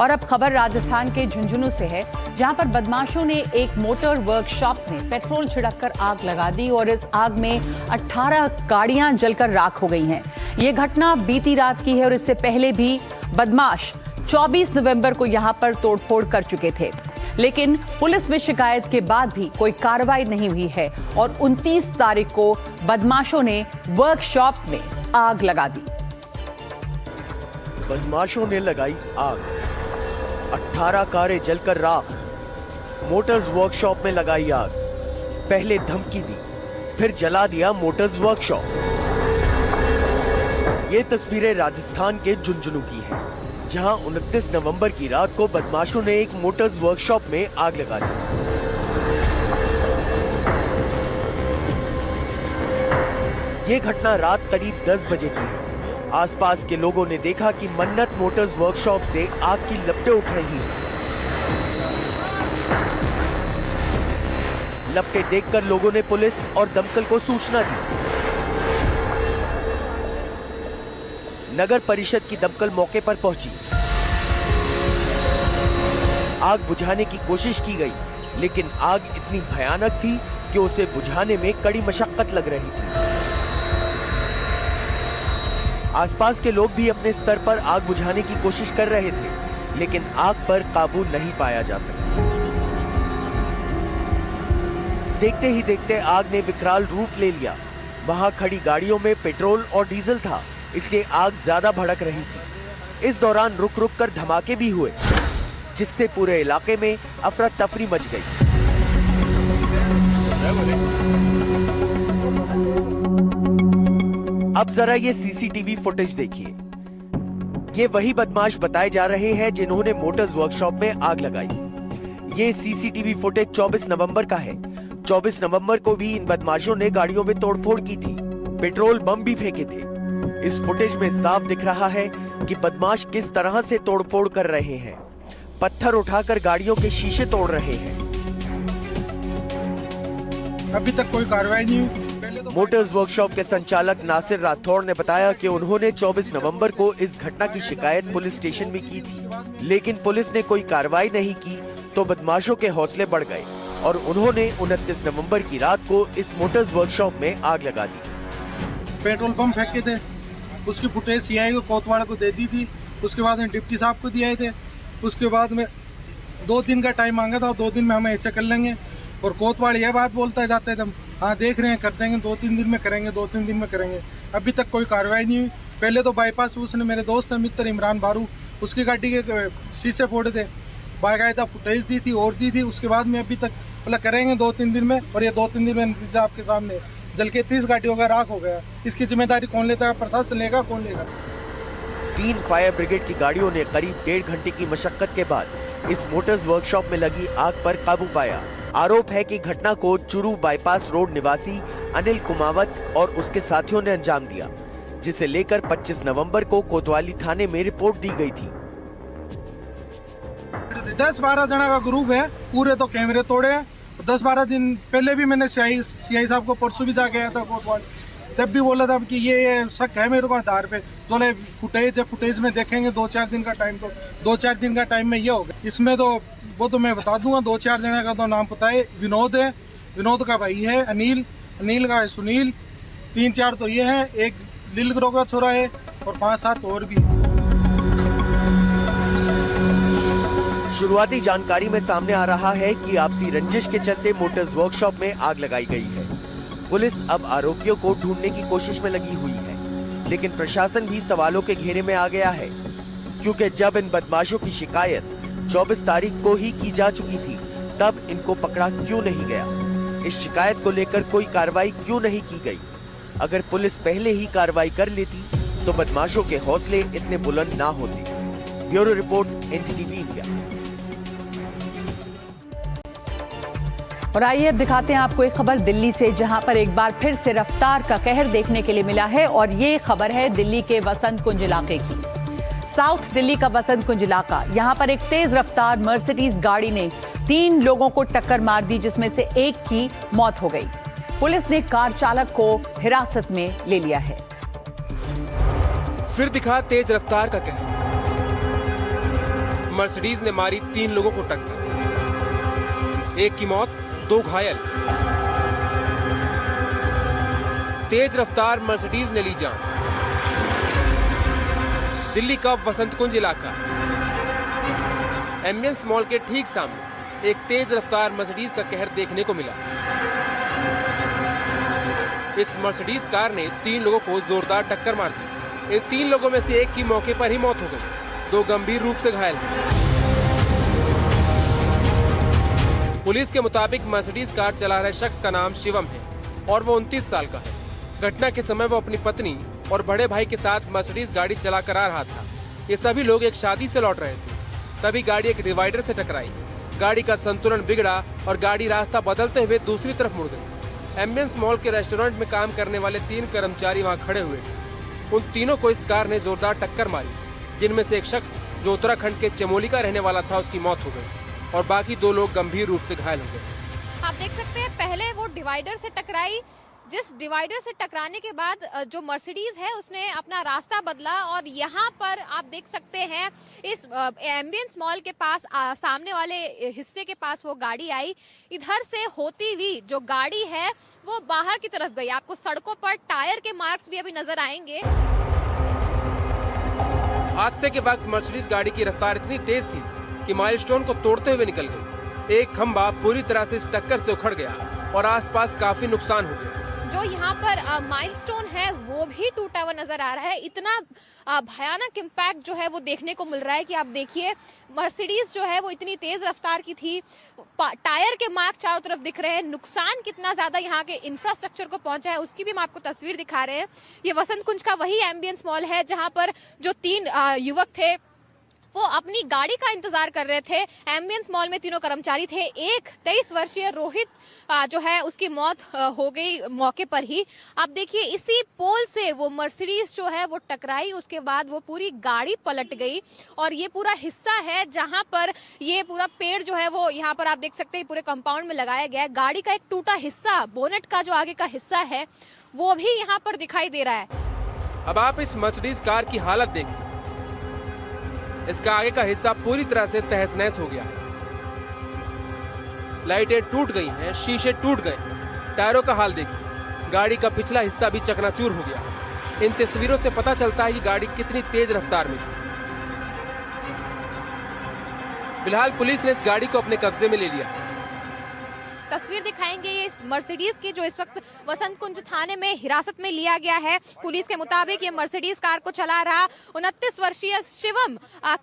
और अब खबर राजस्थान के झुंझुनू से है, जहां पर बदमाशों ने एक मोटर वर्कशॉप में पेट्रोल छिड़ककर आग लगा दी और इस आग में 18 गाड़ियां जलकर राख हो गई हैं। ये घटना बीती रात की है और इससे पहले भी बदमाश 24 नवंबर को यहां पर तोड़फोड़ कर चुके थे, लेकिन पुलिस में शिकायत के बाद भी कोई कार्रवाई नहीं हुई है और 29 तारीख को बदमाशों ने वर्कशॉप में आग लगा दी। बदमाशों ने लगाई आग, 18 कारें जलकर राख। मोटर्स वर्कशॉप में लगाई आग, पहले धमकी दी, फिर जला दिया मोटर्स वर्कशॉप। ये तस्वीरें राजस्थान के झुंझुनू की हैं, जहां 29 नवंबर की रात को बदमाशों ने एक मोटर्स वर्कशॉप में आग लगा दी। ये घटना रात करीब 10 बजे की है। आसपास के लोगों ने देखा कि मन्नत मोटर्स वर्कशॉप से आग की लपटें उठ रही हैं। लपटें देखकर लोगों ने पुलिस और दमकल को सूचना दी। नगर परिषद की दमकल मौके पर पहुंची। आग बुझाने की कोशिश की गई, लेकिन आग इतनी भयानक थी कि उसे बुझाने में कड़ी मशक्कत लग रही थी। आसपास के लोग भी अपने स्तर पर आग बुझाने की कोशिश कर रहे थे, लेकिन आग पर काबू नहीं पाया जा सका। देखते ही देखते आग ने विकराल रूप ले लिया। वहां खड़ी गाड़ियों में पेट्रोल और डीजल था, इसलिए आग ज्यादा भड़क रही थी। इस दौरान रुक रुक कर धमाके भी हुए, जिससे पूरे इलाके में अफरा तफरी मच गई। अब जरा ये सीसीटीवी फुटेज देखिए। ये वही बदमाश बताए जा रहे हैं जिन्होंने मोटर्स वर्कशॉप में आग लगाई। ये सीसीटीवी फुटेज 24 नवंबर का है। 24 नवंबर को भी इन बदमाशों ने गाड़ियों में तोड़फोड़ की थी, पेट्रोल बम भी फेंके थे। इस फुटेज में साफ दिख रहा है कि बदमाश किस तरह से तोड़फोड़ कर रहे हैं। पत्थर उठाकर गाड़ियों के शीशे तोड़ रहे हैं। अभी तक कोई कार्रवाई नहीं हुई। मोटर्स वर्कशॉप के संचालक नासिर राठौड़ ने बताया कि उन्होंने 24 नवंबर को इस घटना की शिकायत पुलिस स्टेशन में की थी, लेकिन पुलिस ने कोई कार्रवाई नहीं की तो बदमाशों के हौसले बढ़ गए और उन्होंने 29 नवंबर की रात को इस मोटर्स वर्कशॉप में आग लगा दी। पेट्रोल पंप फेंके थे, उसकी फुटेज सीआई को कोतवाल को दे दी थी। उसके बाद में डिप्टी साहब को दिए थे। उसके बाद में 2 दिन का टाइम मांगा था, 2 दिन में हम ऐसे कर लेंगे। और कोतवाल यह बात बोलता जाते थे, हाँ देख रहे हैं, कर देंगे, 2-3 दिन में करेंगे, 2-3 दिन में करेंगे। अभी तक कोई कार्रवाई नहीं हुई। पहले तो बाईपास उसने, मेरे दोस्त है मित्र इमरान बारू, उसकी गाड़ी के शीशे फोड़े थे, बाकायदा फुटेज दी थी और दी थी। उसके बाद में अभी तक मतलब करेंगे 2-3 दिन में, और ये 2-3 दिन में नतीजा आपके सामने, जल के 30 गाड़ियों का राख हो गया। इसकी जिम्मेदारी कौन लेता है? प्रशासन लेगा, कौन लेगा? 3 फायर ब्रिगेड की गाड़ियों ने करीब 1.5 घंटे की मशक्कत के बाद इस मोटर्स वर्कशॉप में लगी आग पर काबू पाया। आरोप है कि घटना को चुरू बाईपास रोड निवासी अनिल कुमावत और उसके साथियों ने अंजाम दिया, जिसे लेकर 25 नवंबर को कोतवाली थाने में रिपोर्ट दी गई थी। 10-12 जना का ग्रुप है, पूरे तो कैमरे तोड़े हैं। 10-12 दिन पहले भी मैंने सीआई साहब को परसों भी जाके आया था कोतवाल, तब भी बोला था कि ये शक है मेरे को आधार पे। चलो फुटेज है, फुटेज में देखेंगे। 2-4 दिन का टाइम, तो 2-4 दिन का टाइम में ये होगा। इसमें तो वो तो मैं बता दूंगा, 2-4 जने का तो नाम पता है। विनोद है, विनोद का भाई है अनिल, अनिल का है सुनील, 3-4 तो ये है, एक लीलग्रो का छोरा है और 5-7 और भी। शुरुआती जानकारी में सामने आ रहा है कि आपसी रंजिश के चलते मोटर्स वर्कशॉप में आग लगाई गई है। पुलिस अब आरोपियों को ढूंढने की कोशिश में लगी हुई है, लेकिन प्रशासन भी सवालों के घेरे में आ गया है, क्योंकि जब इन बदमाशों की शिकायत 24 तारीख को ही की जा चुकी थी, तब इनको पकड़ा क्यों नहीं गया? इस शिकायत को लेकर कोई कार्रवाई क्यों नहीं की गई? अगर पुलिस पहले ही कार्रवाई कर लेती तो बदमाशों के हौसले इतने बुलंद ना होते। Bureau report, NDTV India. और आइए अब दिखाते हैं आपको एक खबर दिल्ली से, जहां पर एक बार फिर से रफ्तार का कहर देखने के लिए मिला है। और ये खबर है दिल्ली के वसंत कुंज इलाके की। साउथ दिल्ली का वसंत कुंज इलाका, यहां पर एक तेज रफ्तार मर्सिडीज गाड़ी ने 3 लोगों को टक्कर मार दी, जिसमें से एक की मौत हो गई। पुलिस ने कार चालक को हिरासत में ले लिया है। फिर दिखा तेज रफ्तार का कहर। मर्सिडीज ने मारी 3 लोगों को टक्कर, एक की मौत, 2 घायल। तेज रफ्तार मर्सिडीज ने ली जान। दिल्ली का वसंत कुंज इलाका, एम्बियंस मॉल के ठीक सामने एक तेज रफ्तार मर्सिडीज का कहर देखने को मिला। इस मर्सिडीज कार ने 3 लोगों को जोरदार टक्कर मार दी। इन 3 लोगों में से एक की मौके पर ही मौत हो गई, 2 गंभीर रूप से घायल हैं। पुलिस के मुताबिक मर्सिडीज कार चला रहे शख्स का नाम शिवम है और वो 29 साल का है। घटना के समय वो अपनी पत्नी और बड़े भाई के साथ मर्सिडीज गाड़ी चला कर आ रहा था। ये सभी लोग एक शादी से लौट रहे थे, तभी गाड़ी एक डिवाइडर से टकराई। गाड़ी का संतुलन बिगड़ा और गाड़ी रास्ता बदलते हुए दूसरी तरफ मुड़ गई। एम्बियंस मॉल के रेस्टोरेंट में काम करने वाले 3 कर्मचारी वहां खड़े हुए थे। उन तीनों को इस कार ने जोरदार टक्कर मारी, जिनमें से एक शख्स जो उत्तराखंड के चमोली का रहने वाला था उसकी मौत हो गई और बाकी 2 लोग गंभीर रूप से घायल हो गए। आप देख सकते हैं पहले वो डिवाइडर से टकराई, जिस डिवाइडर से टकराने के बाद जो मर्सिडीज है उसने अपना रास्ता बदला और यहाँ पर आप देख सकते हैं इस एम्बियंस मॉल के पास सामने वाले हिस्से के पास वो गाड़ी आई। इधर से होती हुई जो गाड़ी है वो बाहर की तरफ गई। आपको सड़कों पर टायर के मार्क्स भी अभी नजर आएंगे। हादसे के वक्त मर्सिडीज गाड़ी की रफ्तार इतनी तेज थी कि माइलस्टोन को तोड़ते हुए निकल गई। एक खंभा पूरी तरह से इस टक्कर से उखड़ गया और आसपास काफी नुकसान हो गया। जो यहाँ पर माइलस्टोन है वो भी टूटा हुआ नजर आ रहा है। इतना भयानक इम्पैक्ट जो है वो देखने को मिल रहा है कि आप देखिए मर्सिडीज जो है वो इतनी तेज रफ्तार की थी, टायर के मार्क चारों तरफ दिख रहे हैं। नुकसान कितना ज्यादा यहाँ के इंफ्रास्ट्रक्चर को पहुंचा है उसकी भी हम आपको तस्वीर दिखा रहे हैं। ये वसंत कुंज का वही एम्बियंस मॉल है जहाँ पर जो 3 युवक थे वो अपनी गाड़ी का इंतजार कर रहे थे। एम्बियंस मॉल में 3 कर्मचारी थे। एक 23 वर्षीय रोहित जो है उसकी मौत हो गई मौके पर ही। आप देखिए इसी पोल से वो मर्सिडीज जो है वो टकराई, उसके बाद वो पूरी गाड़ी पलट गई और ये पूरा हिस्सा है जहां पर ये पूरा पेड़ जो है वो यहाँ पर आप देख सकते हैं पूरे कंपाउंड में लगाया गया है। गाड़ी का एक टूटा हिस्सा, बोनेट का जो आगे का हिस्सा है वो भी यहाँ पर दिखाई दे रहा है। अब आप इस मर्सिडीज कार की हालत देखिए, इसका आगे का हिस्सा पूरी तरह से तहस नहस हो गया है। लाइटें टूट गई हैं, शीशे टूट गए, टायरों का हाल देखिए, गाड़ी का पिछला हिस्सा भी चकनाचूर हो गया। इन तस्वीरों से पता चलता है कि गाड़ी कितनी तेज रफ्तार में थी। फिलहाल पुलिस ने इस गाड़ी को अपने कब्जे में ले लिया। तस्वीर दिखाएंगे ये इस मर्सिडीज की जो इस वक्त वसंत कुंज थाने में हिरासत में लिया गया है। पुलिस के मुताबिक ये मर्सिडीज कार को चला रहा 29 वर्षीय शिवम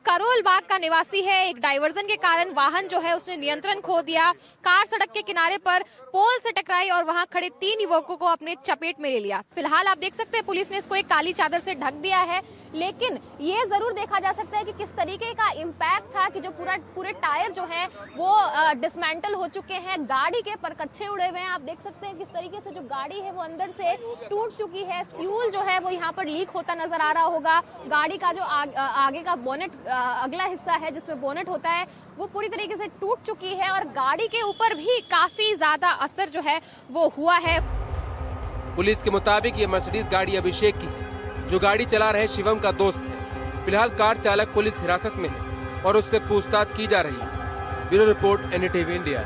करोल बाग का निवासी है। एक डाइवर्जन के कारण वाहन जो है उसने नियंत्रण खो दिया। कार सड़क के किनारे पर पोल से टकराई और वहां खड़े 3 युवकों को अपने चपेट में ले लिया। फिलहाल आप देख सकते हैं पुलिस ने इसको एक काली चादर से ढक दिया है, लेकिन ये जरूर देखा जा सकता है कि किस तरीके का इम्पैक्ट था कि जो पूरे टायर जो है वो डिसमेंटल हो चुके हैं, गाड़ी के परकच्चे उड़े हुए हैं। आप देख सकते हैं किस तरीके से जो गाड़ी है वो अंदर से टूट चुकी है। फ्यूल जो है वो यहाँ पर लीक होता नजर आ रहा होगा। गाड़ी का जो आगे का बोनेट, अगला हिस्सा है जिसमें बोनेट होता है, वो पूरी तरीके से टूट चुकी है और गाड़ी के ऊपर भी काफी ज्यादा असर जो है वो हुआ है। पुलिस के मुताबिक ये मर्सिडीज गाड़ी अभिषेक की है, जो गाड़ी चला रहे शिवम का दोस्त है। फिलहाल कार चालक पुलिस हिरासत में है और उससे पूछताछ की जा रही है। Bureau report, NDTV India.